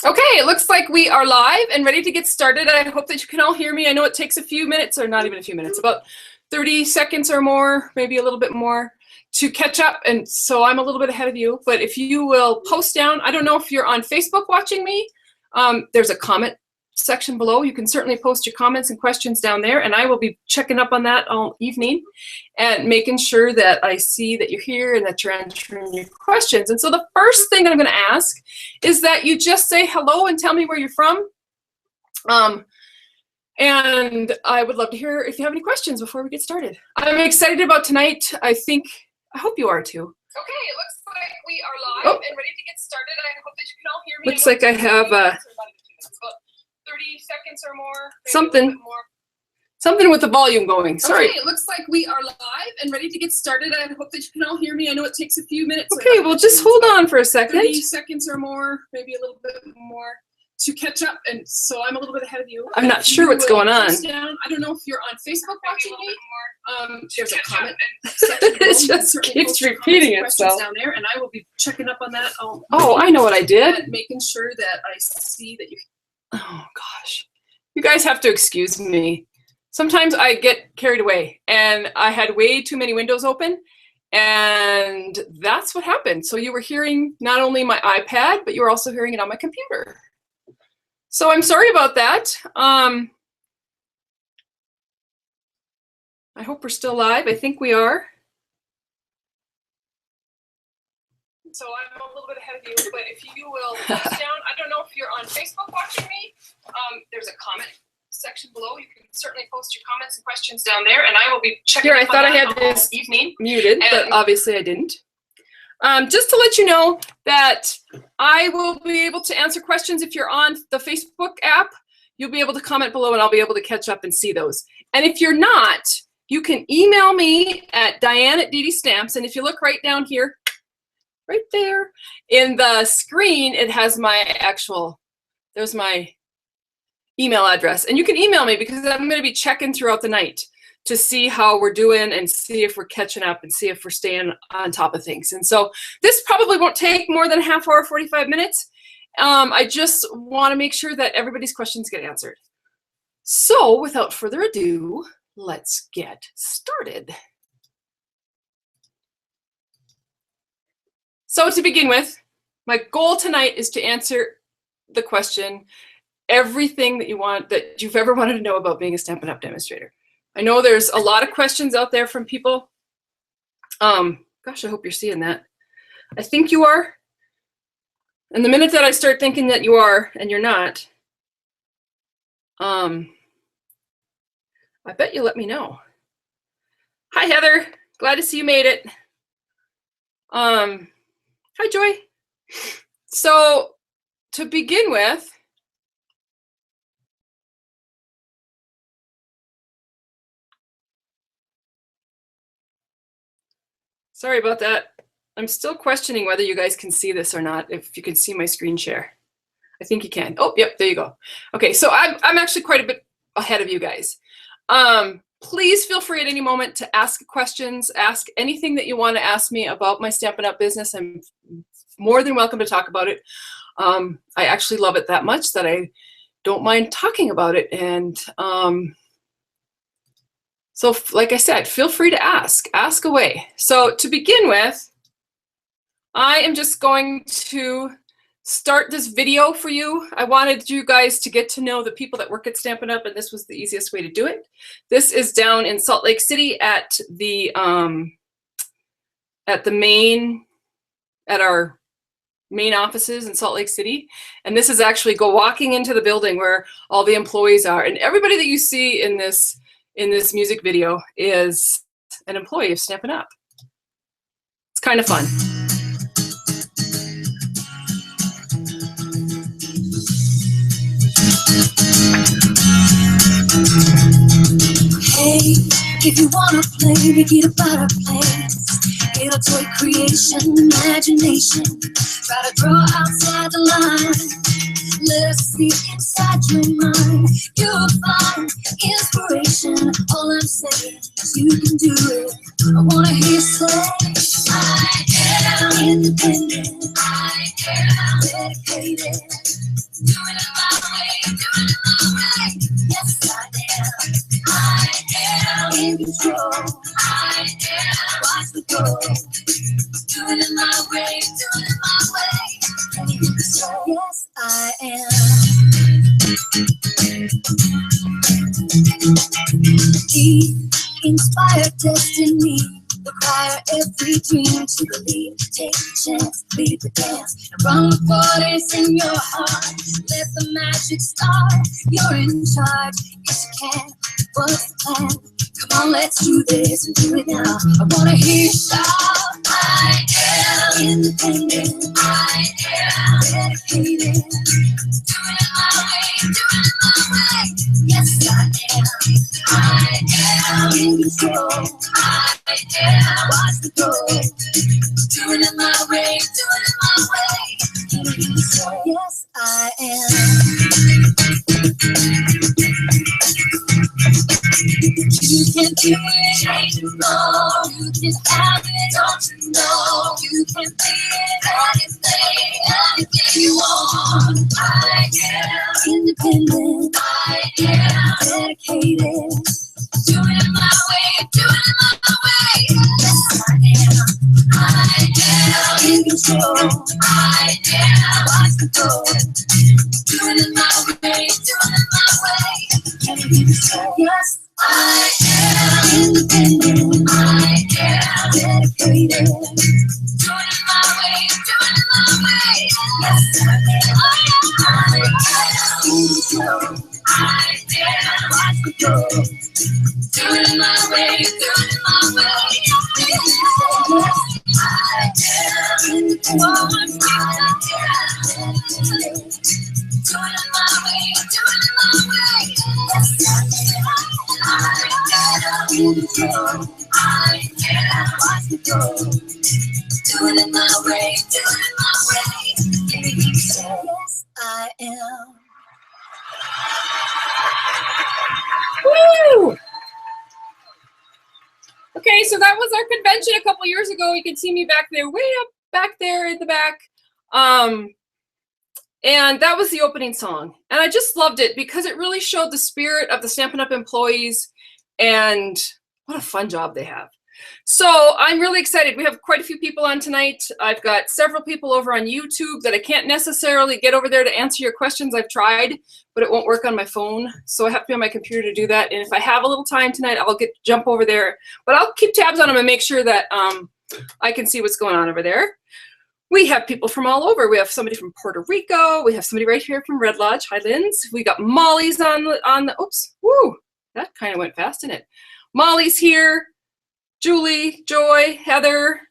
Okay, it looks like we are live and ready to get started. I hope that you can all hear me. I know it takes a few minutes, or not even a few minutes, about 30 seconds or more, maybe a little bit more, to catch up. And so I'm a little bit ahead of you. But if you will post down, I don't know if you're on Facebook watching me, there's a comment section below. You can certainly post your comments and questions down there, and I will be checking up on that all evening and making sure that I see that you're here and that you're answering your questions. And so the first thing that I'm going to ask is that you just say hello and tell me where you're from. And I would love to hear if you have any questions before we get started. I'm excited about tonight. I hope you are too. Okay, it looks like we are live and ready to get started. I hope that you can all hear me. Looks like I have 30 seconds or more. Something with the volume going. Sorry. Okay, it looks like we are live and ready to get started. I hope that you can all hear me. I know it takes a few minutes. Okay, well, just hold on for a second. 30 seconds or more, maybe a little bit more, to catch up. And so I'm a little bit ahead of you. I'm not sure what's going on. I don't know if you're on Facebook watching me. There's a comment. It just keeps repeating itself down there, and I will be checking up on that. Oh, I know what I did. Making sure that I see that you. Oh gosh, you guys have to excuse me. Sometimes I get carried away, and I had way too many windows open, and that's what happened. So you were hearing not only my iPad, but you were also hearing it on my computer. So I'm sorry about that. I hope we're still live. I think we are. So I'm a little bit ahead of you, but if you will post down, I don't know if you're on Facebook watching me. There's a comment section below. You can certainly post your comments and questions down there, and I will be checking. Here, I thought I had this evening muted, but obviously I didn't. Just to let you know that I will be able to answer questions if you're on the Facebook app. You'll be able to comment below, and I'll be able to catch up and see those. And if you're not, you can email me at Diane@DDStamps, and if you look right down here, right there in the screen, it has there's my email address. And you can email me because I'm going to be checking throughout the night to see how we're doing and see if we're catching up and see if we're staying on top of things. And so this probably won't take more than a half hour, 45 minutes. I just want to make sure that everybody's questions get answered. So without further ado, let's get started. So to begin with, my goal tonight is to answer the question, everything that you've ever wanted to know about being a Stampin' Up! Demonstrator. I know there's a lot of questions out there from people. Gosh, I hope you're seeing that. I think you are. And the minute that I start thinking that you are and you're not, I bet you let me know. Hi, Heather. Glad to see you made it. Hi, Joy. So to begin with, sorry about that. I'm still questioning whether you guys can see this or not, if you can see my screen share. I think you can. Oh, yep, there you go. Okay, so I'm actually quite a bit ahead of you guys. Please feel free at any moment to ask questions, ask anything that you want to ask me about my Stampin' Up! Business. I'm more than welcome to talk about it. I actually love it that much that I don't mind talking about it. And so like I said, feel free to ask away. So to begin with, I am just going to start this video for you. I wanted you guys to get to know the people that work at Stampin' Up! And this was the easiest way to do it. This is down in Salt Lake City at our main offices in Salt Lake City. And this is actually walking into the building where all the employees are. And everybody that you see in this music video is an employee of Stampin' Up! It's kind of fun. Hey, if you wanna play, make it about a place. Get a toy creation, imagination. Try to draw outside the line. Let's see inside your mind. You'll find inspiration. All I'm saying is you can do it. I wanna hear you say, I am independent. I am dedicated. doing it my way, doing it my way. Yes, I am. I am in control. I am. Watch me go. Doing it my way, doing it my way. Can you hear me say, yes, I am. Deep inspired destiny. Require every dream to believe. Take a chance, lead the dance, and run with what is in your heart. Let the magic start. You're in charge. Yes, you can. What's the plan? Come on, let's do this and do it now. I wanna hear you shout. I am independent. I am dedicated. Doing it my way, doing it my way. Yes, I am. I am in control. I am. Watch me go. Doing it my way, doing it my way. Can you hear me say, yes, I am. You can do it, ain't you know? You can have it, don't you know? You can be anything you want. I am independent. I am dedicated. Doing it my way, doing it my way. Yes, I am. I am in control. I am. Watch me go. Doing it my way, doing it my way. Can you hear me say, yes, I am independent. I am dedicated. Doing it my way, doing it my way. Yes, I am. I am in control. I am. Watch me go. Doing it my way, doing it my way. Yes, I am in control. I am. Doing it my way, doing it my way. Yes, I am in control. I am. Watch me go. Doing it my way, doing it my way. Yes, I am. Woo! Okay, so that was our convention a couple years ago. You can see me back there, way up back there in the back. And that was the opening song. And I just loved it because it really showed the spirit of the Stampin' Up! Employees and what a fun job they have. So I'm really excited. We have quite a few people on tonight. I've got several people over on YouTube that I can't necessarily get over there to answer your questions. I've tried, but it won't work on my phone. So I have to be on my computer to do that. And if I have a little time tonight, I'll jump over there. But I'll keep tabs on them and make sure that I can see what's going on over there. We have people from all over. We have somebody from Puerto Rico. We have somebody right here from Red Lodge. Hi, Linz. We got Molly's on the oops, woo, that kind of went fast, didn't it? Molly's here. Julie, Joy, Heather,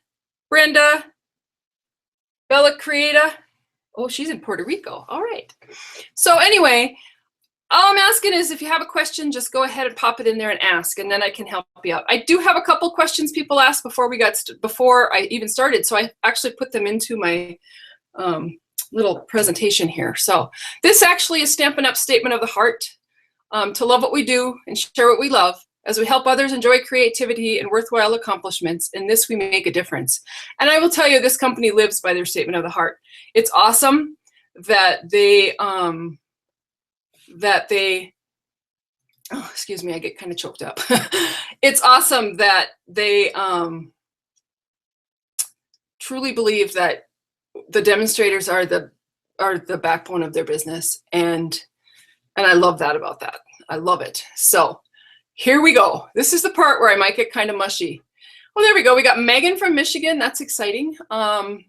Brenda, Bella Creata. Oh, she's in Puerto Rico. All right. So anyway, all I'm asking is if you have a question, just go ahead and pop it in there and ask, and then I can help you out. I do have a couple questions people asked before I even started, so I actually put them into my little presentation here. So this actually is Stampin' Up! Statement of the Heart, to love what we do and share what we love. As we help others enjoy creativity and worthwhile accomplishments, in this we make a difference. And I will tell you, this company lives by their statement of the heart. It's awesome that they, oh, excuse me, I get kind of choked up. It's awesome that they truly believe that the demonstrators are the backbone of their business. And I love that about that. I love it. So here we go. This is the part where I might get kind of mushy. Well, there we go. We got Megan from Michigan. That's exciting. I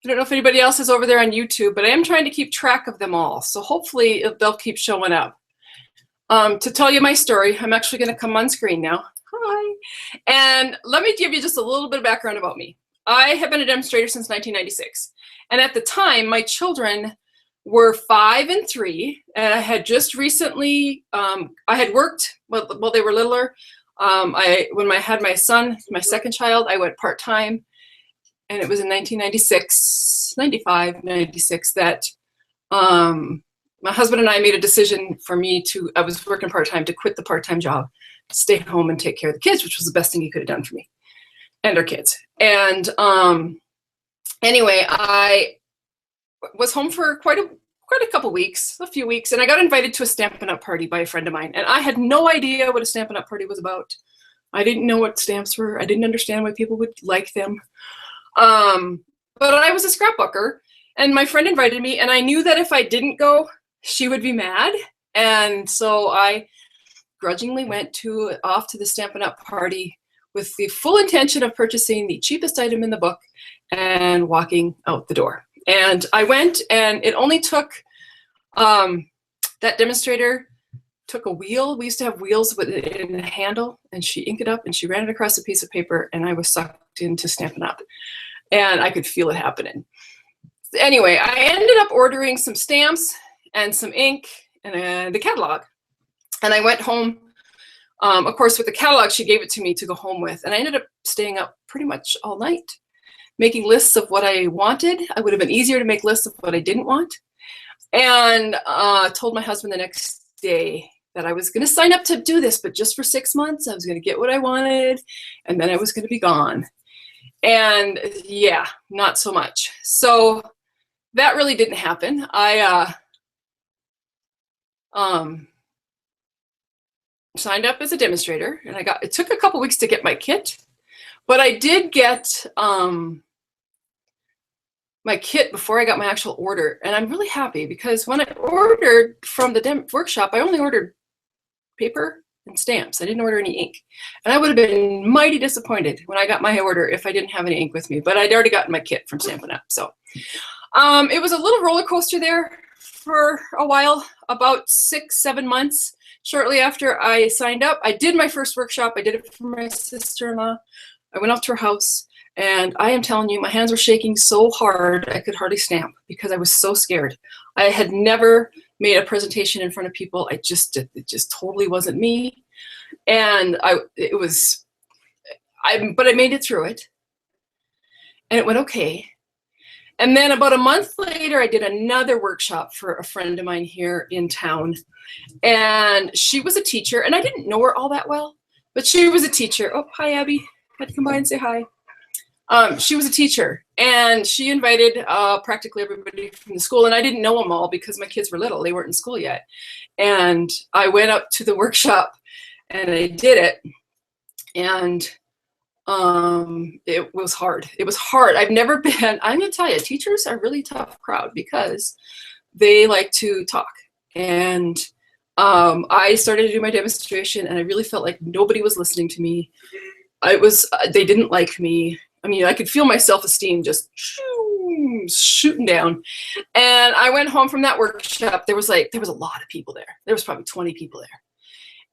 don't know if anybody else is over there on YouTube, but I am trying to keep track of them all. So hopefully they'll keep showing up. To tell you my story, I'm actually going to come on screen now. Hi. And let me give you just a little bit of background about me. I have been a demonstrator since 1996. And at the time, my children were 5 and 3, and I had just recently, I had worked, while they were littler. When I had my son, my second child, I went part-time, and it was in 1996, 95, 96, that my husband and I made a decision for me to, I was working part-time, to quit the part-time job, stay home and take care of the kids, which was the best thing he could have done for me and our kids. And anyway, I was home for quite quite a couple weeks, a few weeks, and I got invited to a Stampin' Up party by a friend of mine, and I had no idea what a Stampin' Up party was about. I didn't know what stamps were. I didn't understand why people would like them. But I was a scrapbooker, and my friend invited me, and I knew that if I didn't go, she would be mad. And so I grudgingly went off to the Stampin' Up party with the full intention of purchasing the cheapest item in the book and walking out the door. And I went, and it only took, that demonstrator took a wheel. We used to have wheels in a handle, and she inked it up and she ran it across a piece of paper, and I was sucked into Stampin' Up, and I could feel it happening. Anyway, I ended up ordering some stamps and some ink and the catalog, and I went home. Of course, with the catalog, she gave it to me to go home with, and I ended up staying up pretty much all night making lists of what I wanted. It would have been easier to make lists of what I didn't want, and told my husband the next day that I was going to sign up to do this, but just for 6 months. I was going to get what I wanted, and then I was going to be gone. And yeah, not so much. So that really didn't happen. I signed up as a demonstrator, and it took a couple weeks to get my kit, but I did get my kit before I got my actual order. And I'm really happy, because when I ordered from the workshop, I only ordered paper and stamps. I didn't order any ink. And I would have been mighty disappointed when I got my order if I didn't have any ink with me, but I'd already gotten my kit from Stampin' Up. So it was a little roller coaster there for a while, about 6-7 months. Shortly after I signed up, I did my first workshop. I did it for my sister-in-law. I went off to her house, and I am telling you, my hands were shaking so hard I could hardly stamp because I was so scared. I had never made a presentation in front of people. It just totally wasn't me. And but I made it through it, and it went okay. And then about a month later, I did another workshop for a friend of mine here in town. And she was a teacher, and I didn't know her all that well, but she was a teacher. Oh, hi, Abby. Had to come by and say hi. She was a teacher, and she invited practically everybody from the school, and I didn't know them all because my kids were little. They weren't in school yet. And I went up to the workshop, and I did it, and it was hard. It was hard. I'm going to tell you, teachers are a really tough crowd because they like to talk. And I started to do my demonstration, and I really felt like nobody was listening to me. They didn't like me. I mean, I could feel my self-esteem just shooting down. And I went home from that workshop. There was a lot of people there. There was probably 20 people there.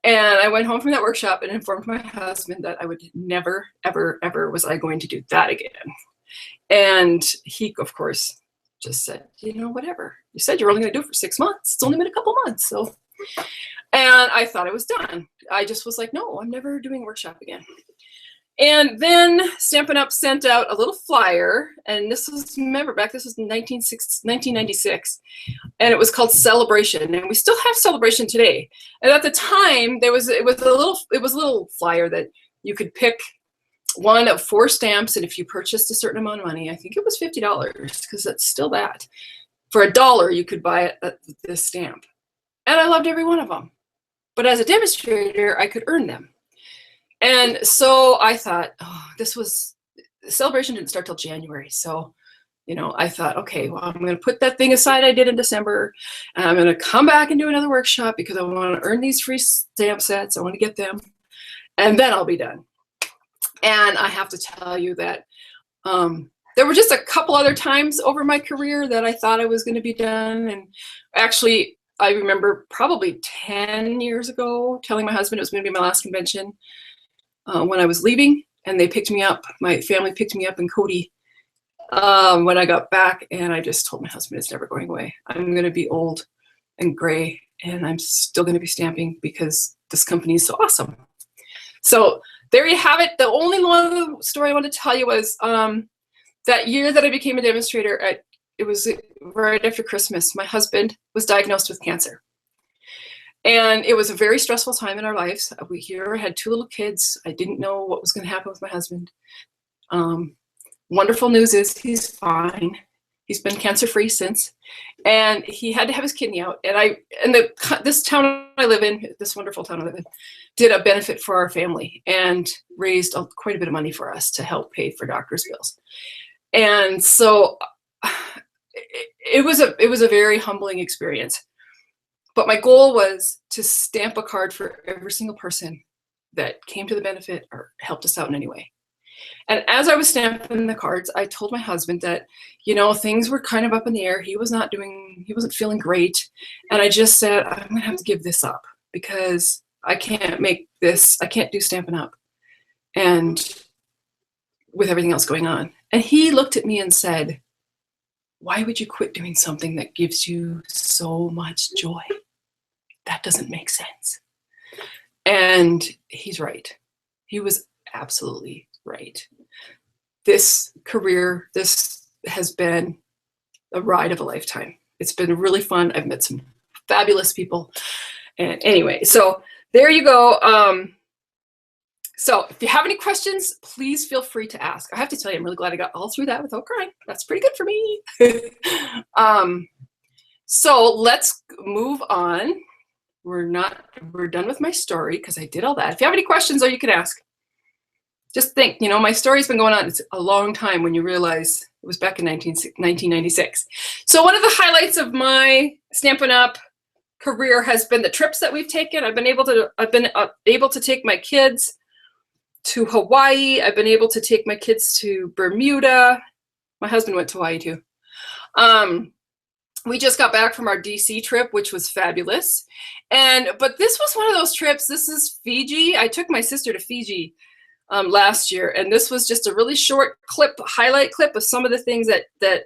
And I went home from that workshop and informed my husband that I would never, ever, ever was I going to do that again. And he, of course, just said, whatever. You said you were only going to do it for 6 months. It's only been a couple months. So, and I thought I was done. I just was like, no, I'm never doing a workshop again. And then Stampin' Up sent out a little flyer, and this was 1996, and it was called Celebration, and we still have Celebration today. And at the time, it was a little flyer that you could pick one of 4 stamps, and if you purchased a certain amount of money, I think it was $50, because that's still that. For $1, you could buy this stamp, and I loved every one of them. But as a demonstrator, I could earn them. And so I thought, Celebration didn't start till January. So, I thought, okay, well, I'm going to put that thing aside I did in December, and I'm going to come back and do another workshop because I want to earn these free stamp sets. I want to get them, and then I'll be done. And I have to tell you that there were just a couple other times over my career that I thought I was going to be done. And actually, I remember probably 10 years ago telling my husband it was going to be my last convention. When I was leaving, and they picked me up. My family picked me up in Cody when I got back, and I just told my husband it's never going away. I'm going to be old and gray, and I'm still going to be stamping because this company is so awesome. So there you have it. The only one story I wanted to tell you was that year that I became a demonstrator. It was right after Christmas. My husband was diagnosed with cancer. And it was a very stressful time in our lives. We had 2 little kids. I didn't know what was going to happen with my husband. Wonderful news is he's fine. He's been cancer-free since, and he had to have his kidney out. And this town I live in, this wonderful town I live in, did a benefit for our family and raised quite a bit of money for us to help pay for doctor's bills. And so it was a very humbling experience. But my goal was to stamp a card for every single person that came to the benefit or helped us out in any way. And as I was stamping the cards, I told my husband that, you know, things were kind of up in the air. He wasn't feeling great. And I just said, I'm gonna have to give this up because I can't do Stampin' Up! And with everything else going on. And he looked at me and said, why would you quit doing something that gives you so much joy? That doesn't make sense. And he's right. He was absolutely right. This career, this has been a ride of a lifetime. It's been really fun. I've met some fabulous people. And anyway, so there you go. So if you have any questions, please feel free to ask. I have to tell you, I'm really glad I got all through that without crying. That's pretty good for me. So let's move on. We're done with my story because I did all that. If you have any questions, though, you can ask. Just think, you know, my story's been going on. It's a long time when you realize it was back in 1996. So one of the highlights of my Stampin' Up! Career has been the trips that we've taken. I've been able to take my kids to Hawaii. I've been able to take my kids to Bermuda. My husband went to Hawaii too. We just got back from our DC trip, which was fabulous. But this was one of those trips. This is Fiji. I took my sister to Fiji last year, and this was just a really short highlight clip of some of the things that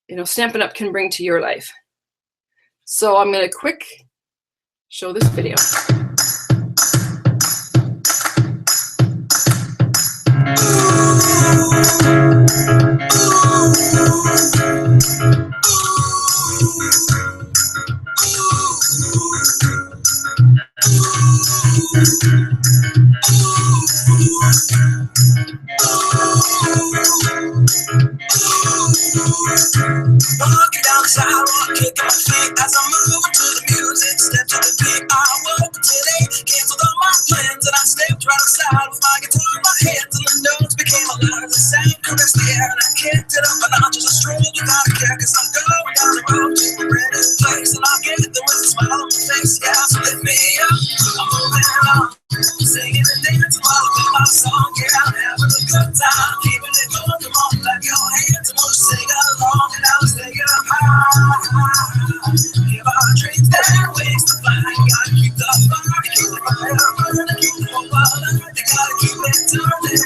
you know, Stampin' Up! Can bring to your life. So I'm gonna quick show this video. Walking down the sidewalk, kicking my feet as I move to the music. Step to the beat, I woke up today, canceled all my plans, and I stepped right outside with my guitar in my hands, and the notes became alive. The sound caressed the air, and I kicked it up a notch as I strolled without a care, 'cause I'm going down the road to a brand new place, and I'll get there with a smile on my face. Yeah, so lift me up, I'm moving on, singing and dancing while I play my song. Yeah, I'm having a good time, keeping it going. Come on, clap your hands and we'll sing along, and I'll stay up high. Give our dreams their wings to fly. Gotta keep the fire, keep the fire burning, keep the hope alive. You gotta keep it turning.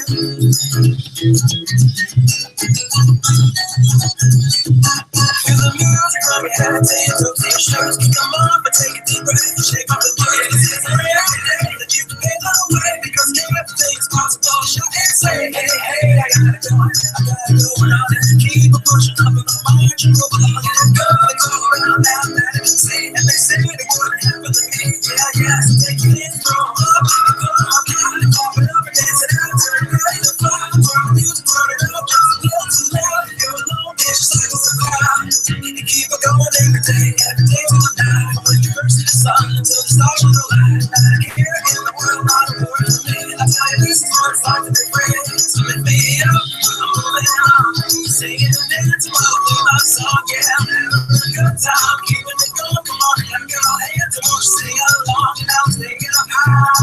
Feel the music from your head to your toes, to your shirts. Kick them up and take a deep breath and shake off the blues. This is every day that you can pay the way, because everything is possible. Shout and say, hey, hey, I gotta go on, and keep on pushing up in the march and move along and go. They go around now that I can see, and they say they wanna happen to me. Yeah, so take it in, throw them up, and go on, and pop it up and dance it out, turn it right to fly, turn the music, turn it up, just a little too loud. You're alone, it's just like it's a crowd. You keep it going every day till I die. When you first see the sun until the stars on the line. Not a care in the world, not a word for me. I tell you, this is what it's like to be free. So lift me up, I'm moving on, singing and dancing while I play my song. Yeah, I'm having a good time, keeping it going. Come on, clap your hands and we'll sing along, and I'll take it up high.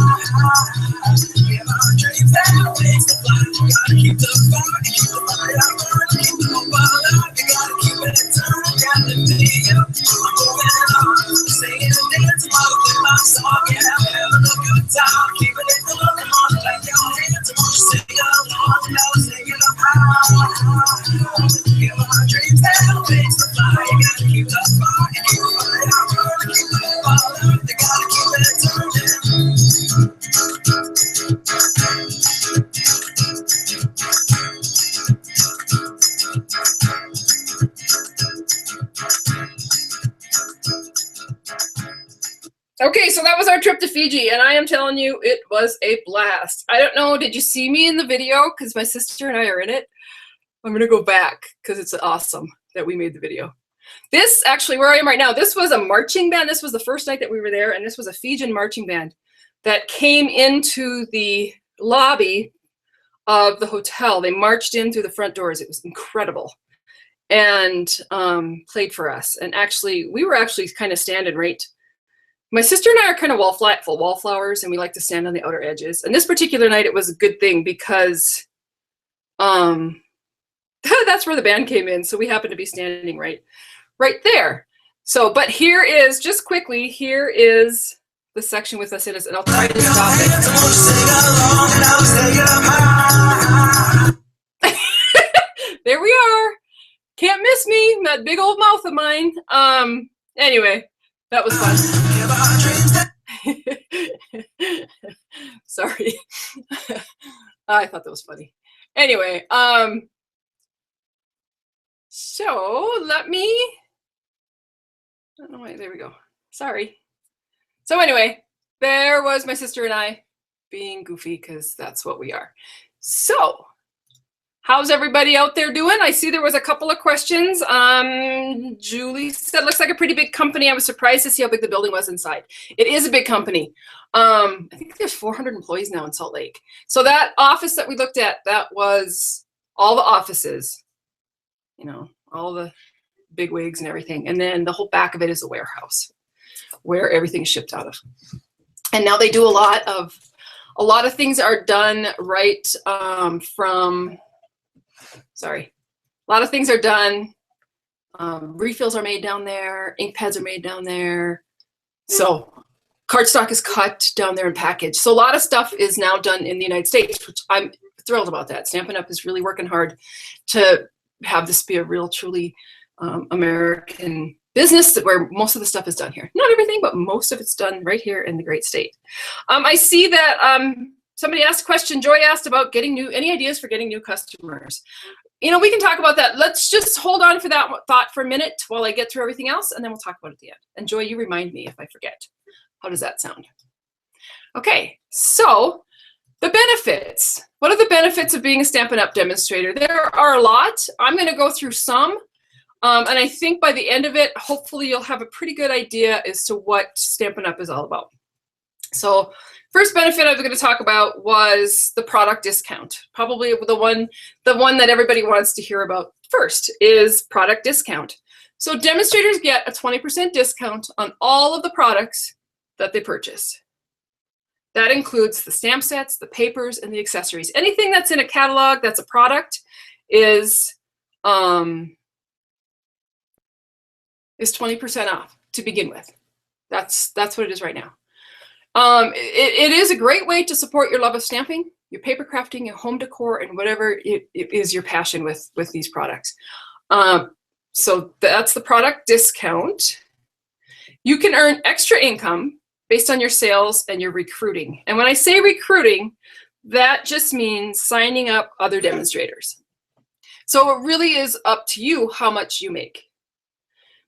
Give our dreams their wings to fly. You gotta keep the fire, keep the fire burning, keep the hope alive. You gotta keep it turning, gotta lift me up, I'm moving on, singing and dancing while I play my song. Yeah, I'm having a good time, keeping it going. Come on, clap your hands and we'll sing along, and I'll take it up high. Give our dreams their wings to fly. You gotta keep the fire, keep the fire burning, keep the hope alive. You gotta keep it turning. Okay, so that was our trip to Fiji, and I am telling you, it was a blast. I don't know, did you see me in the video? Because my sister and I are in it. I'm going to go back because it's awesome that we made the video. This actually, where I am right now, this was a marching band. This was the first night that we were there, and this was a Fijian marching band that came into the lobby of the hotel. They marched in through the front doors. It was incredible, and played for us. And actually, we were actually kind of standing right. My sister and I are kind of wallflowers, and we like to stand on the outer edges. And this particular night, it was a good thing because that's where the band came in. So we happened to be standing right there. So, but here is, just quickly, here is the section with us in it, and I'll try to stop it. There we are. Can't miss me, that big old mouth of mine. Anyway, that was fun. Sorry. I thought that was funny. Anyway, so let me, I don't know why, there we go. Sorry. So anyway, there was my sister and I being goofy because that's what we are. So how's everybody out there doing? I see there was a couple of questions. Julie said, looks like a pretty big company. I was surprised to see how big the building was inside. It is a big company. I think there's 400 employees now in Salt Lake. So that office that we looked at, that was all the offices, you know, all the big wigs and everything. And then the whole back of it is a warehouse where everything is shipped out of. And now they do a lot of things are done right a lot of things are done. Refills are made down there. Ink pads are made down there. So cardstock is cut down there and packaged. So a lot of stuff is now done in the United States, which I'm thrilled about that. Stampin' Up! Is really working hard to have this be a real, truly American business where most of the stuff is done here. Not everything, but most of it's done right here in the great state. I see that somebody asked a question. Joy asked about any ideas for getting new customers. You know, we can talk about that. Let's just hold on for that thought for a minute while I get through everything else, and then we'll talk about it at the end. And Joy, you remind me if I forget. How does that sound? Okay, so the benefits. What are the benefits of being a Stampin' Up! Demonstrator? There are a lot. I'm going to go through some. And I think by the end of it, hopefully you'll have a pretty good idea as to what Stampin' Up! Is all about. So first benefit I was going to talk about was the product discount. Probably the one that everybody wants to hear about first is product discount. So demonstrators get a 20% discount on all of the products that they purchase. That includes the stamp sets, the papers, and the accessories. Anything that's in a catalog that's a product is 20% off to begin with. That's what it is right now. It is a great way to support your love of stamping, your paper crafting, your home decor, and whatever it is your passion with these products. So that's the product discount. You can earn extra income based on your sales and your recruiting. And when I say recruiting, that just means signing up other demonstrators. So it really is up to you how much you make.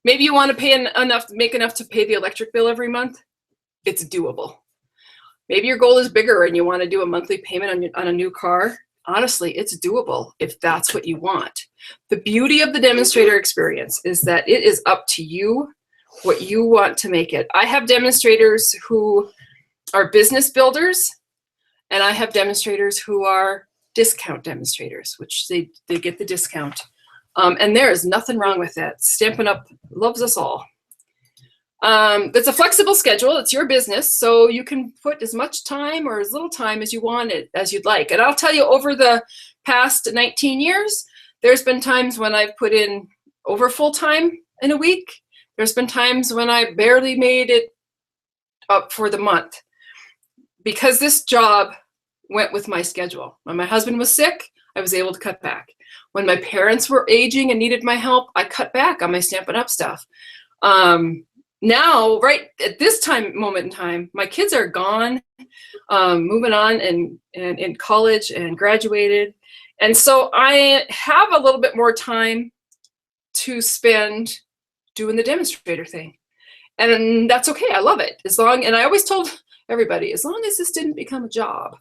Maybe you want to make enough to pay the electric bill every month. It's doable. Maybe your goal is bigger and you want to do a monthly payment on a new car. Honestly, it's doable if that's what you want. The beauty of the demonstrator experience is that it is up to you what you want to make it. I have demonstrators who are business builders, and I have demonstrators who are discount demonstrators, which they get the discount. And there is nothing wrong with that. Stampin' Up! Loves us all. It's a flexible schedule. It's your business, so you can put as much time or as little time as you want it, as you'd like. And I'll tell you, over the past 19 years, there's been times when I've put in over full time in a week. There's been times when I barely made it up for the month because this job went with my schedule. When my husband was sick, I was able to cut back. When my parents were aging and needed my help, I cut back on my Stampin' Up! Stuff. Now, right at this moment in time, my kids are gone, moving on and in college and graduated. And so I have a little bit more time to spend doing the demonstrator thing. And that's okay. I love it. And I always told everybody, as long as this didn't become a job,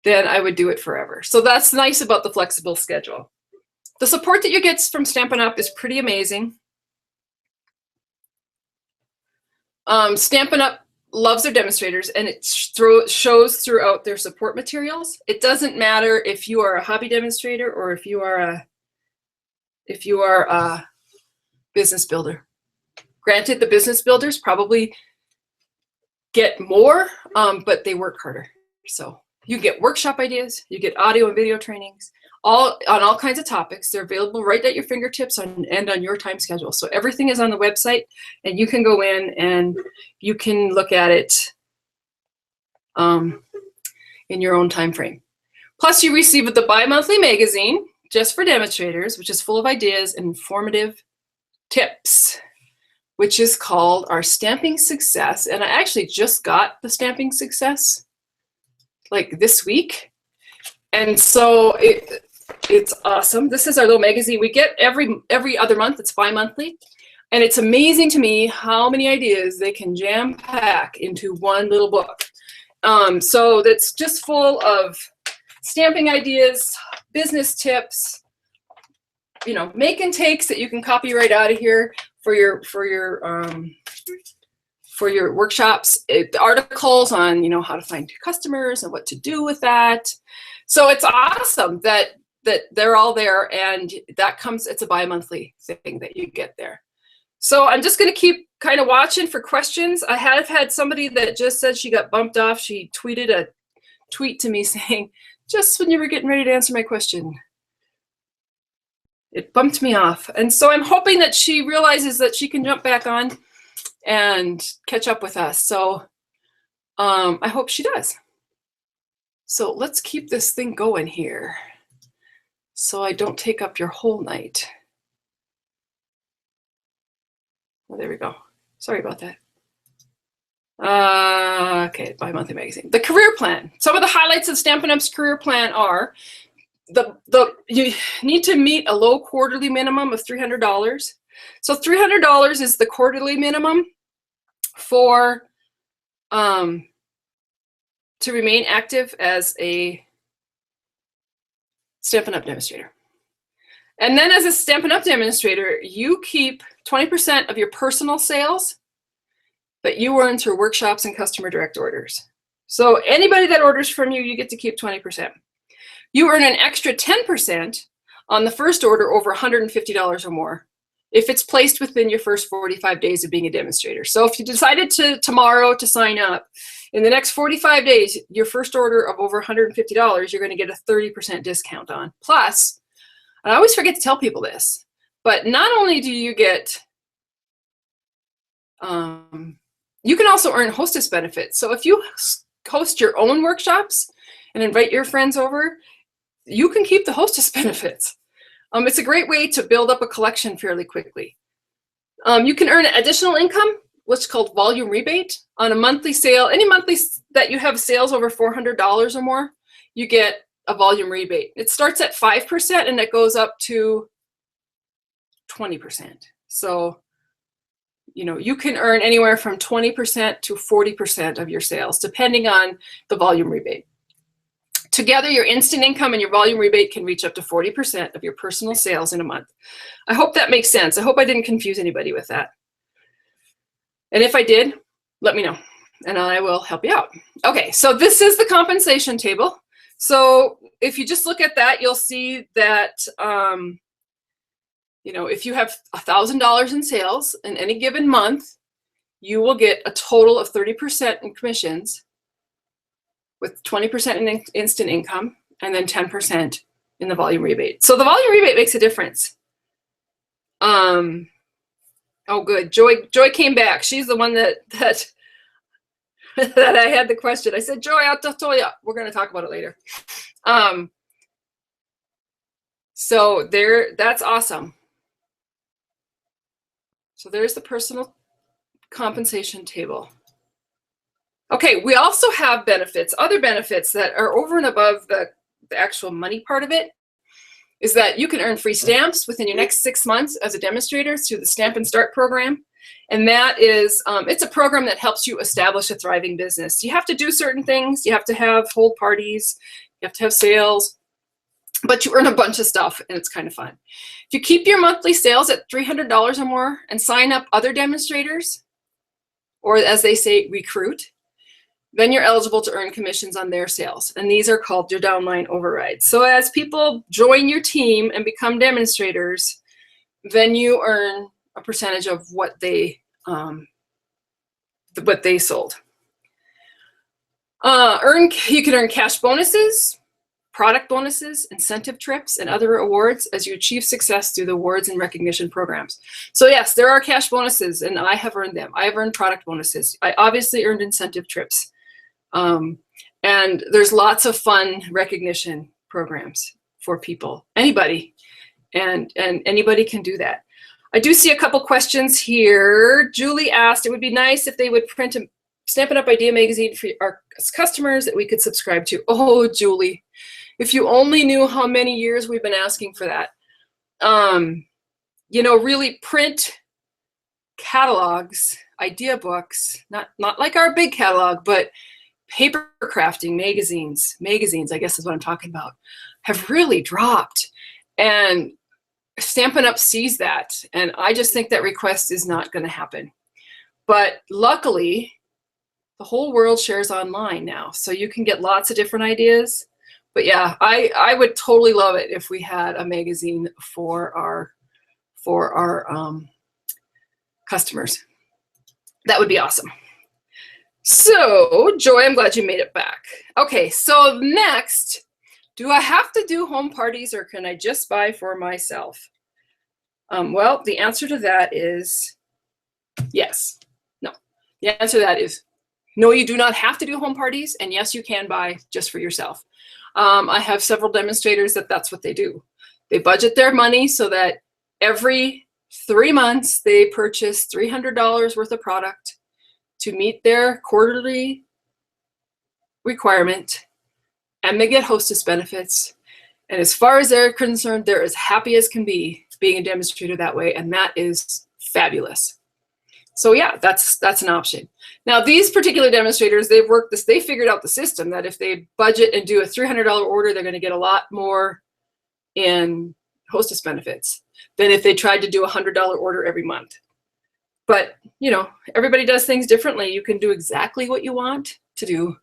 then I would do it forever. So that's nice about the flexible schedule. The support that you get from Stampin' Up! Is pretty amazing. Stampin' Up! Loves their demonstrators, and it shows throughout their support materials. It doesn't matter if you are a hobby demonstrator or if you are a business builder. Granted, the business builders probably get more, but they work harder. So you get workshop ideas, you get audio and video trainings, all on all kinds of topics. They're available right at your fingertips and on your time schedule. So everything is on the website, and you can go in and you can look at it in your own time frame. Plus, you receive the bi-monthly magazine just for demonstrators, which is full of ideas and informative tips, which is called our Stamping Success. And I actually just got the Stamping Success like this week. And so it's awesome. This is our little magazine. We get every other month. It's bi-monthly. And it's amazing to me how many ideas they can jam pack into one little book. So that's just full of stamping ideas, business tips, you know, make and takes that you can copy right out of here for your workshops, articles on, you know, how to find customers and what to do with that. So it's awesome that they're all there, and that comes, it's a bi-monthly thing that you get there. So I'm just going to keep kind of watching for questions. I have had somebody that just said she got bumped off. She tweeted a tweet to me saying, just when you were getting ready to answer my question, it bumped me off. And so I'm hoping that she realizes that she can jump back on and catch up with us. So I hope she does. So let's keep this thing going here so I don't take up your whole night. Oh, there we go. Sorry about that. Okay, bi-monthly magazine. The career plan. Some of the highlights of Stampin' Up's career plan are you need to meet a low quarterly minimum of $300. So $300 is the quarterly minimum for to remain active as a Stampin' Up! Demonstrator. And then as a Stampin' Up! Demonstrator, you keep 20% of your personal sales that you earn through workshops and customer direct orders. So anybody that orders from you, you get to keep 20%. You earn an extra 10% on the first order over $150 or more if it's placed within your first 45 days of being a demonstrator. So if you decided tomorrow to sign up, in the next 45 days, your first order of over $150, you're going to get a 30% discount on. Plus, and I always forget to tell people this, but not only do you get, you can also earn hostess benefits. So if you host your own workshops and invite your friends over, you can keep the hostess benefits. It's a great way to build up a collection fairly quickly. You can earn additional income, what's called volume rebate, on a monthly sale. Any monthly that you have sales over $400 or more, you get a volume rebate. It starts at 5% and it goes up to 20%. So, you know, you can earn anywhere from 20% to 40% of your sales, depending on the volume rebate. Together, your instant income and your volume rebate can reach up to 40% of your personal sales in a month. I hope that makes sense. I hope I didn't confuse anybody with that. And if I did, let me know, and I will help you out. Okay, so this is the compensation table. So if you just look at that, you'll see that, you know, if you have $1,000 in sales in any given month, you will get a total of 30% in commissions, with 20% in instant income, and then 10% in the volume rebate. So the volume rebate makes a difference. Oh, good. Joy came back. She's the one that I had the question. I said, Joy, I'll tell you. We're going to talk about it later. So that's awesome. So there's the personal compensation table. Okay, we also have benefits, other benefits that are over and above the actual money part of it, is that you can earn free stamps within your next 6 months as a demonstrator through the Stamp and Start program. And that is, it's a program that helps you establish a thriving business. You have to do certain things. You have to hold parties. You have to have sales, but you earn a bunch of stuff and it's kind of fun. If you keep your monthly sales at $300 or more and sign up other demonstrators, or as they say, recruit, then you're eligible to earn commissions on their sales. And these are called your downline overrides. So as people join your team and become demonstrators, then you earn a percentage of what they sold. You can earn cash bonuses, product bonuses, incentive trips, and other awards as you achieve success through the awards and recognition programs. So yes, there are cash bonuses, and I have earned them. I have earned product bonuses. I obviously earned incentive trips. And there's lots of fun recognition programs for people, anybody, and anybody can do that. I do see a couple questions here. Julie asked, it would be nice if they would print a Stampin' Up! Idea magazine for our customers that we could subscribe to. Oh, Julie, if you only knew how many years we've been asking for that. You know, really print catalogs, idea books, not like our big catalog, but paper crafting magazines, I guess is what I'm talking about, have really dropped. And Stampin' Up! Sees that. And I just think that request is not going to happen. But luckily, the whole world shares online now. So you can get lots of different ideas. But yeah, I would totally love it if we had a magazine for our customers. That would be awesome. So, Joy, I'm glad you made it back. Okay, so next, do I have to do home parties or can I just buy for myself? Well, the answer to that is yes. No. The answer to that is no, you do not have to do home parties, and yes, you can buy just for yourself. I have several demonstrators that's what they do. They budget their money so that every 3 months they purchase $300 worth of product to meet their quarterly requirement, and they get hostess benefits. And as far as they're concerned, they're as happy as can be being a demonstrator that way, and that is fabulous. So yeah, that's an option. Now these particular demonstrators, they figured out the system that if they budget and do a $300 order, they're going to get a lot more in hostess benefits than if they tried to do a $100 order every month. But you know, everybody does things differently. You can do exactly what you want to do.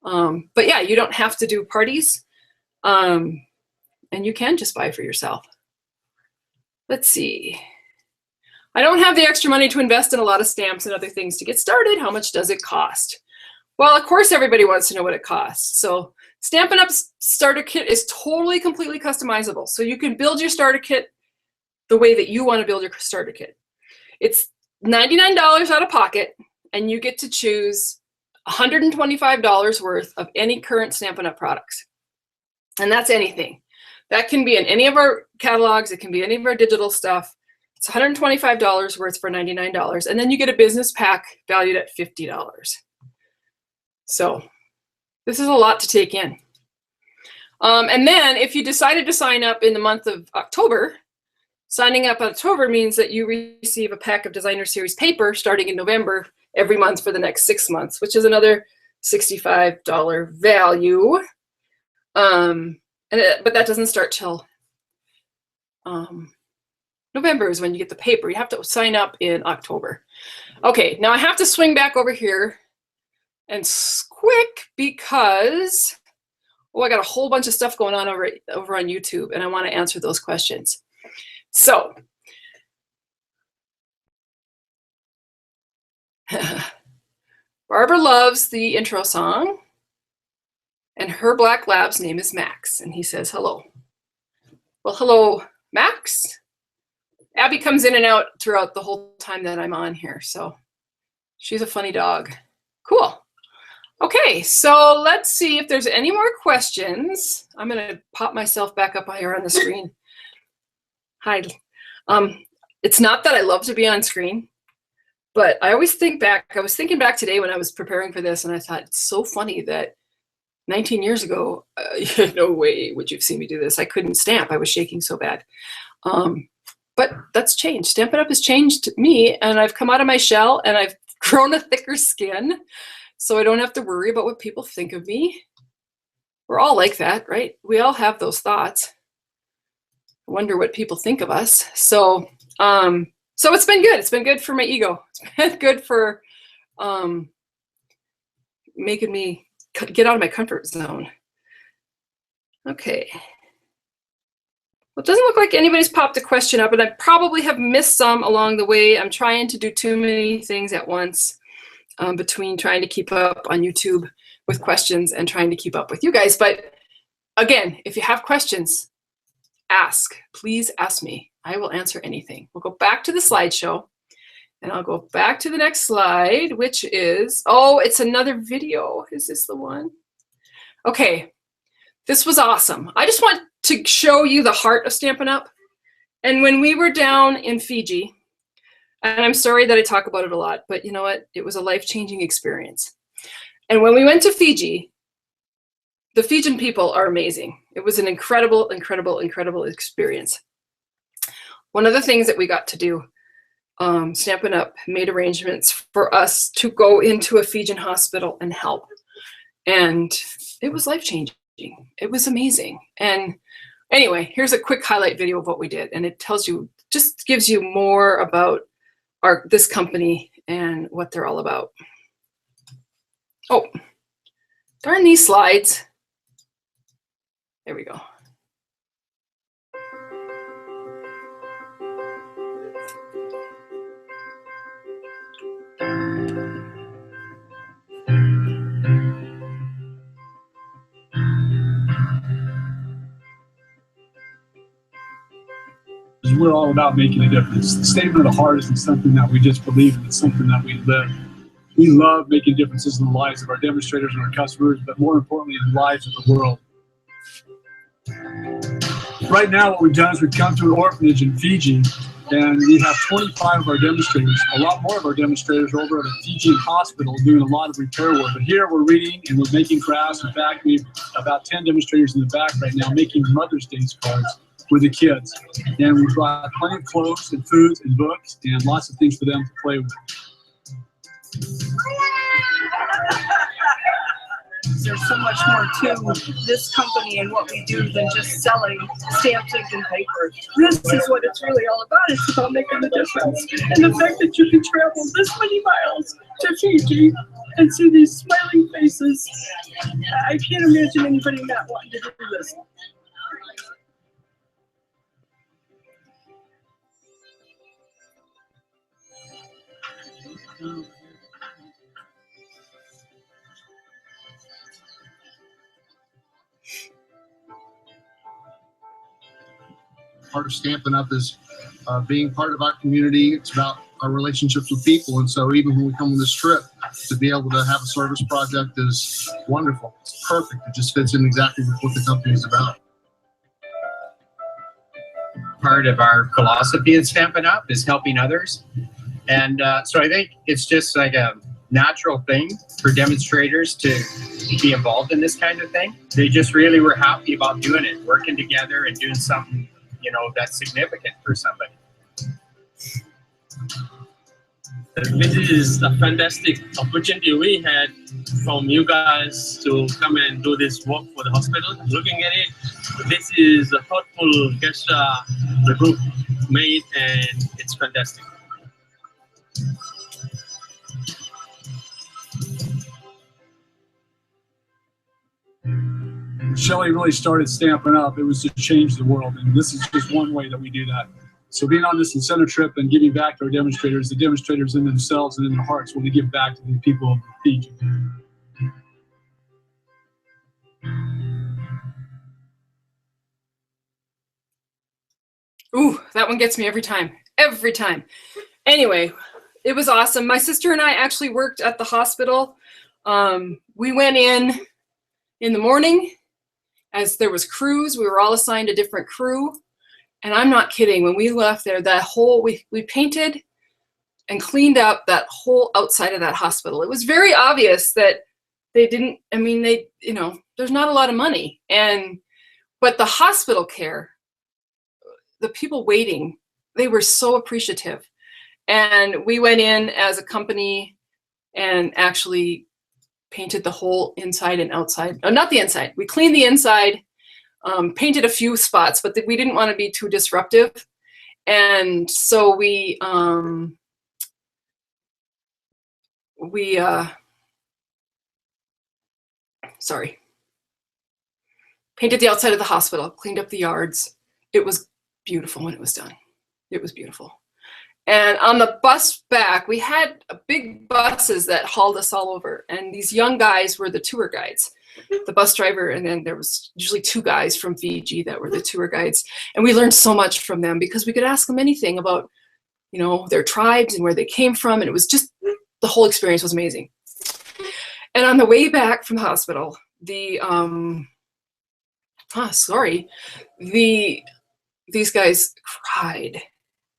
But yeah, you don't have to do parties. And you can just buy for yourself. Let's see. I don't have the extra money to invest in a lot of stamps and other things to get started. How much does it cost? Well, of course, everybody wants to know what it costs. So Stampin' Up's starter kit is totally, completely customizable. So you can build your starter kit the way that you want to build your starter kit. It's $99 out of pocket, and you get to choose $125 worth of any current Stampin' Up products. And that's anything. That can be in any of our catalogs. It can be any of our digital stuff. It's $125 worth for $99. And then you get a business pack valued at $50. So this is a lot to take in. And then if you decided to sign up in the month of October, signing up in October means that you receive a pack of Designer Series paper starting in November every month for the next 6 months, which is another $65 value. But that doesn't start till November is when you get the paper. You have to sign up in October. Okay, now I have to swing back over here and quick because, I got a whole bunch of stuff going on over on YouTube, and I want to answer those questions. So, Barbara loves the intro song, and her black lab's name is Max, and he says hello. Well, hello, Max. Abby comes in and out throughout the whole time that I'm on here, so she's a funny dog. Cool. Okay, so let's see if there's any more questions. I'm going to pop myself back up here on the screen. Hi. It's not that I love to be on screen, but I always think back. I was thinking back today when I was preparing for this, and I thought it's so funny that 19 years ago, no way would you have seen me do this. I couldn't stamp. I was shaking so bad. But that's changed. Stampin' Up has changed me, and I've come out of my shell, and I've grown a thicker skin, so I don't have to worry about what people think of me. We're all like that, right? We all have those thoughts. I wonder what people think of us. So, so it's been good. It's been good for my ego. It's been good for making me get out of my comfort zone. Okay. Well, it doesn't look like anybody's popped a question up, and I probably have missed some along the way. I'm trying to do too many things at once, between trying to keep up on YouTube with questions and trying to keep up with you guys. But again, if you have questions, ask. Please ask me. I will answer anything. We'll go back to the slideshow, and I'll go back to the next slide, which is, oh, it's another video. Is this the one? Okay. This was awesome. I just want to show you the heart of Stampin' Up. And when we were down in Fiji, and I'm sorry that I talk about it a lot, but you know what? It was a life-changing experience. And when we went to Fiji, the Fijian people are amazing. It was an incredible, incredible, incredible experience. One of the things that we got to do, Stampin' Up made arrangements for us to go into a Fijian hospital and help. And it was life-changing. It was amazing. And anyway, here's a quick highlight video of what we did. And it tells you, just gives you more about this company and what they're all about. Oh, darn these slides. There we go. We're all about making a difference. The statement of the heart isn't something that we just believe in, it's something that we live. We love making differences in the lives of our demonstrators and our customers, but more importantly, in the lives of the world. Right now, what we've done is we've come to an orphanage in Fiji, and we have 25 of our demonstrators, a lot more of our demonstrators are over at a Fijian hospital doing a lot of repair work. But here we're reading and we're making crafts. In fact, we have about 10 demonstrators in the back right now making Mother's Day cards with the kids. And we brought plenty of clothes and foods and books and lots of things for them to play with. There's so much more to this company and what we do than just selling stamps, ink, and paper. This is what it's really all about. It's about making a difference. And the fact that you can travel this many miles to Fiji and see these smiling faces, I can't imagine anybody not wanting to do this. Part of Stampin' Up is being part of our community. It's about our relationships with people. And so even when we come on this trip, to be able to have a service project is wonderful. It's perfect. It just fits in exactly with what the company is about. Part of our philosophy at Stampin' Up is helping others. And so I think it's just like a natural thing for demonstrators to be involved in this kind of thing. They just really were happy about doing it, working together and doing something, you know, that's significant for somebody. This is a fantastic opportunity we had from you guys to come and do this work for the hospital. Looking at it, this is a thoughtful gesture the group made, and it's fantastic. Shelley really started Stampin' Up. It was to change the world, and this is just one way that we do that. So being on this incentive trip and giving back to our demonstrators, the demonstrators in themselves and in their hearts want to give back to the people of Fiji. Ooh, that one gets me every time. Every time. Anyway, it was awesome. My sister and I actually worked at the hospital. We went in the morning as there was crews. We were all assigned a different crew. And I'm not kidding. When we left there, that whole, we painted and cleaned up that whole outside of that hospital. It was very obvious that they didn't, I mean, they, you know, there's not a lot of money. But the hospital care, the people waiting, they were so appreciative. And we went in as a company and actually painted the whole inside and outside. Not the inside. We cleaned the inside, painted a few spots, but we didn't want to be too disruptive. And so we painted the outside of the hospital, cleaned up the yards. It was beautiful when it was done. It was beautiful. And on the bus back, we had big buses that hauled us all over. And these young guys were the tour guides, the bus driver. And then there was usually 2 guys from Fiji that were the tour guides. And we learned so much from them because we could ask them anything about, you know, their tribes and where they came from. And it was just, the whole experience was amazing. And on the way back from the hospital, these guys cried.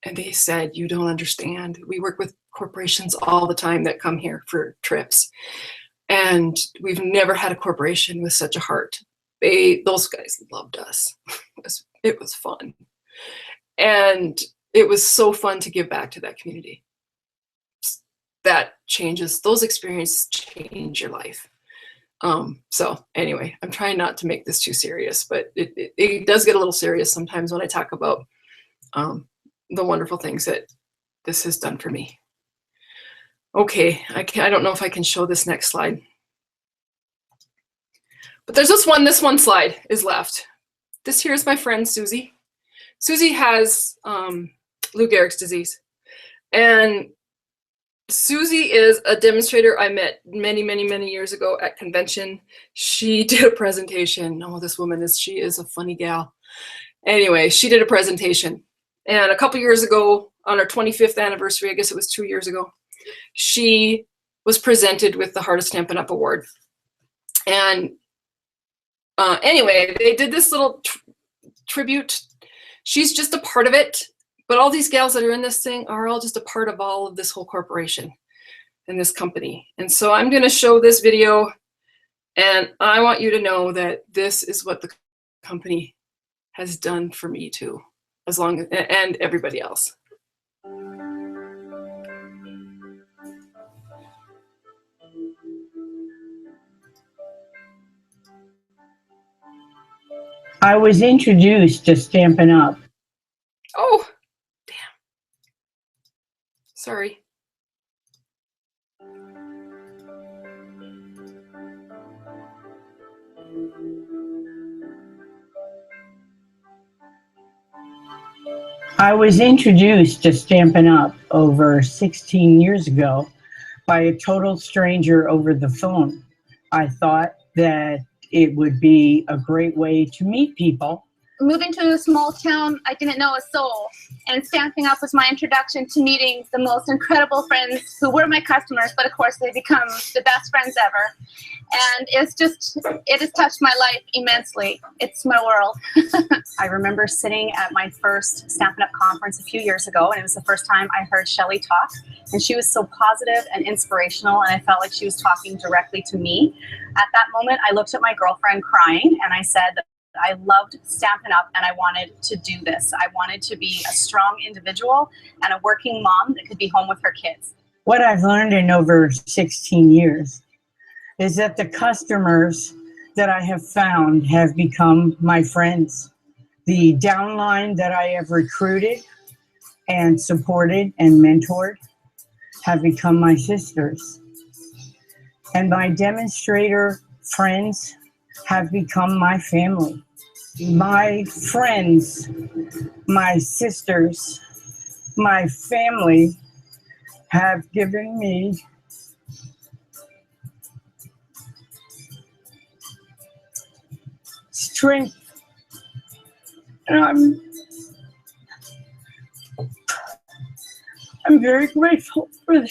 And they said, you don't understand. We work with corporations all the time that come here for trips. And we've never had a corporation with such a heart. Those guys loved us. It was fun. And it was so fun to give back to that community. That changes, those experiences change your life. So anyway, I'm trying not to make this too serious, but it does get a little serious sometimes when I talk about the wonderful things that this has done for me. Okay, I don't know if I can show this next slide. But there's this one slide is left. This here is my friend Susie. Susie has Lou Gehrig's disease. And Susie is a demonstrator I met many, many, many years ago at convention. She did a presentation. Oh, this woman she is a funny gal. Anyway, she did a presentation. And a couple years ago, on her 25th anniversary, I guess it was 2 years ago, she was presented with the Heart of Stampin' Up award. And anyway, they did this little tribute. She's just a part of it, but all these gals that are in this thing are all just a part of all of this whole corporation and this company. And so I'm going to show this video, and I want you to know that this is what the company has done for me too. And everybody else. I was introduced to Stampin' Up. Oh, damn. Sorry. I was introduced to Stampin' Up over 16 years ago by a total stranger over the phone. I thought that it would be a great way to meet people. Moving to a small town, I didn't know a soul, and Stampin' Up was my introduction to meeting the most incredible friends who were my customers, but of course they become the best friends ever. And it has touched my life immensely. It's my world. I remember sitting at my first Stampin' Up conference a few years ago, and it was the first time I heard Shelley talk, and she was so positive and inspirational, and I felt like she was talking directly to me. At that moment, I looked at my girlfriend crying, and I said that I loved Stampin' Up and I wanted to do this. I wanted to be a strong individual and a working mom that could be home with her kids. What I've learned in over 16 years is that the customers that I have found have become my friends. The downline that I have recruited and supported and mentored have become my sisters. And my demonstrator friends have become my family. My friends, my sisters, my family have given me strength. And I'm very grateful for that.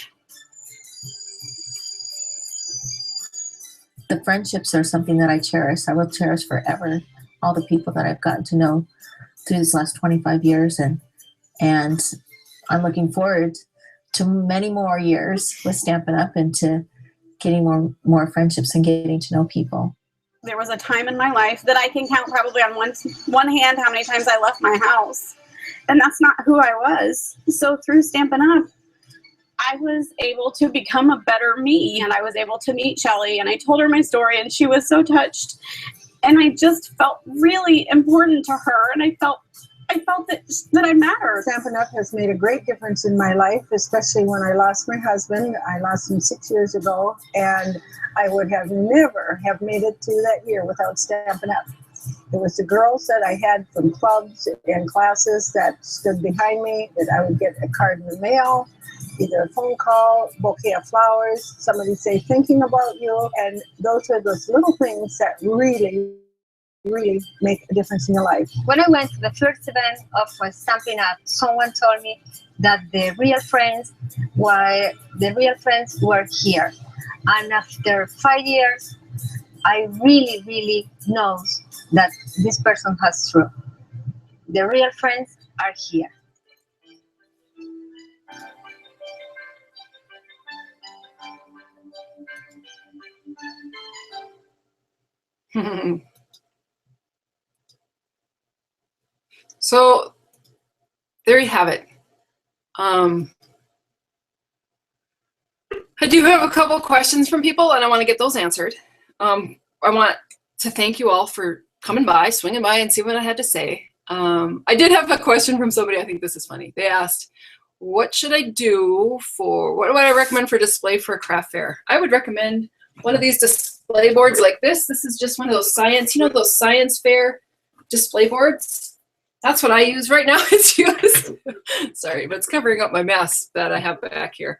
The friendships are something that I cherish. I will cherish forever. All the people that I've gotten to know through these last 25 years, and I'm looking forward to many more years with Stampin' Up and to getting more friendships and getting to know people. There was a time in my life that I can count probably on one hand how many times I left my house, and that's not who I was. So through Stampin' Up, I was able to become a better me, and I was able to meet Shelly, and I told her my story, and she was so touched. And I just felt really important to her, and I felt that I mattered. Stampin' Up! Has made a great difference in my life, especially when I lost my husband. I lost him 6 years ago, and I would have never have made it through that year without Stampin' Up! It was the girls that I had from clubs and classes that stood behind me, that I would get a card in the mail, either a phone call, bouquet of flowers, somebody say thinking about you, and those are those little things that really make a difference in your life. When I went to the first event of Stampin' Up, someone told me that the real friends were here. And after 5 years, I really know that this person has true. The real friends are here. So there you have it. I do have a couple questions from people, and I want to get those answered. I want to thank you all for coming by, swinging by, and see what I had to say. I did have a question from somebody. I think this is funny. They asked, what should I do for, what would I recommend for display for a craft fair? I would recommend one of these display boards like this. This is just one of those science, those science fair display boards. That's what I use right now. It's used. Sorry, but it's covering up my mess that I have back here.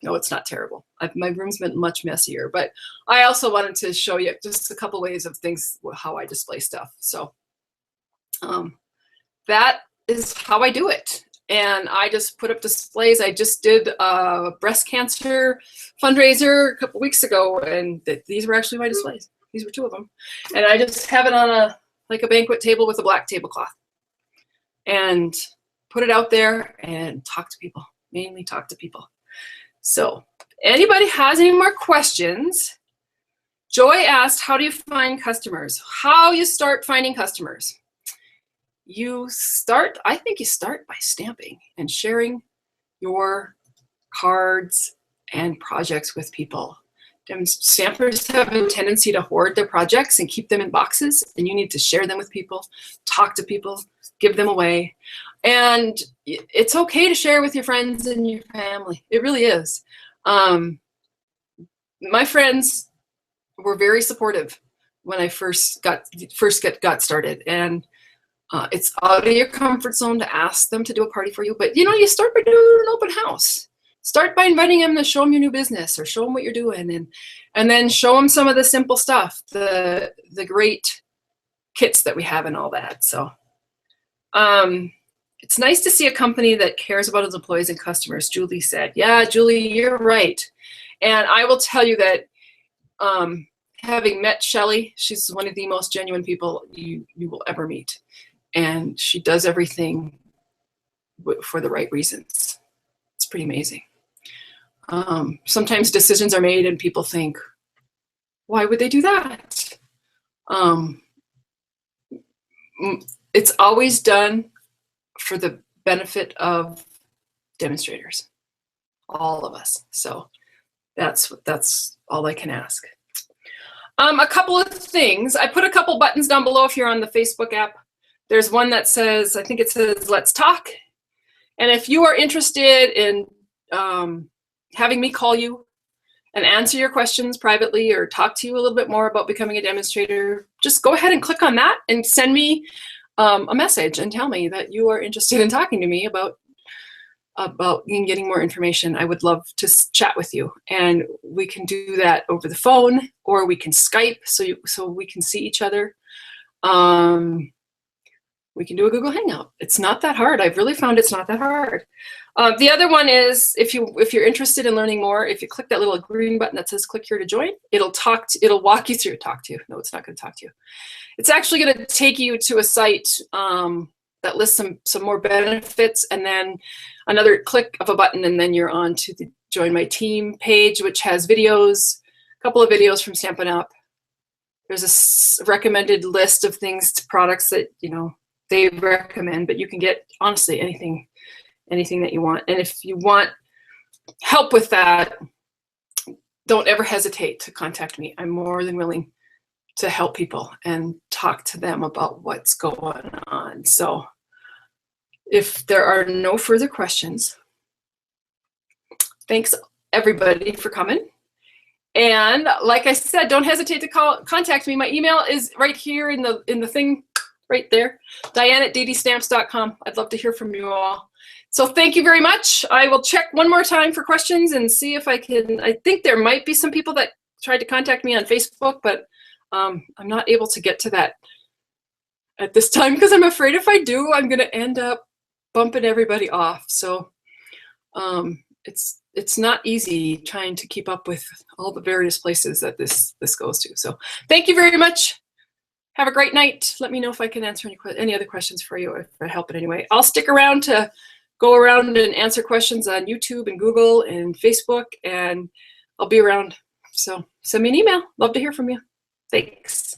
No, it's not terrible. My room's been much messier, but I also wanted to show you just a couple ways of things, how I display stuff. So that is how I do it. And I just put up displays. I just did a breast cancer fundraiser a couple weeks ago, and these were actually my displays. These were two of them. And I just have it on a banquet table with a black tablecloth. And put it out there and talk to people, mainly talk to people. So anybody has any more questions? Joy asked, how do you find customers? How you start finding customers? I think you start by stamping and sharing your cards and projects with people. Stampers have a tendency to hoard their projects and keep them in boxes, and you need to share them with people, talk to people, give them away. And it's okay to share with your friends and your family. It really is. My friends were very supportive when I first got started, and it's out of your comfort zone to ask them to do a party for you. But you start by doing an open house. Start by inviting them to show them your new business or show them what you're doing, and then show them some of the simple stuff, the great kits that we have and all that. So it's nice to see a company that cares about its employees and customers. Julie said, yeah, Julie, you're right. And I will tell you that having met Shelly, she's one of the most genuine people you will ever meet. And she does everything for the right reasons. It's pretty amazing. Sometimes decisions are made and people think, why would they do that? It's always done for the benefit of demonstrators, all of us. So that's all I can ask. A couple of things. I put a couple buttons down below if you're on the Facebook app. There's one that says, I think it says, let's talk. And if you are interested in having me call you and answer your questions privately or talk to you a little bit more about becoming a demonstrator, just go ahead and click on that and send me a message and tell me that you are interested in talking to me about getting more information. I would love to chat with you, and we can do that over the phone, or we can Skype so we can see each other. We can do a Google Hangout. It's not that hard. I've really found it's not that hard. The other one is if you're interested in learning more, if you click that little green button that says click here to join, it'll walk you through. Talk to you. No, it's not going to talk to you. It's actually going to take you to a site that lists some more benefits, and then another click of a button, and then you're on to the Join My Team page, which has videos, a couple of videos from Stampin' Up. There's a recommended list of products that they recommend, but you can get honestly anything that you want. And if you want help with that, don't ever hesitate to contact me. I'm more than willing to help people and talk to them about what's going on. So if there are no further questions, thanks everybody for coming. And like I said, don't hesitate to contact me. My email is right here in the thing right there, Diane@DDStamps.com. I'd love to hear from you all. So thank you very much. I will check one more time for questions and see if I can. I think there might be some people that tried to contact me on Facebook, but I'm not able to get to that at this time because I'm afraid if I do, I'm going to end up bumping everybody off. So it's not easy trying to keep up with all the various places that this goes to. So thank you very much. Have a great night. Let me know if I can answer any other questions for you, if I help in any way. I'll stick around to go around and answer questions on YouTube and Google and Facebook, and I'll be around. So send me an email. Love to hear from you. Thanks.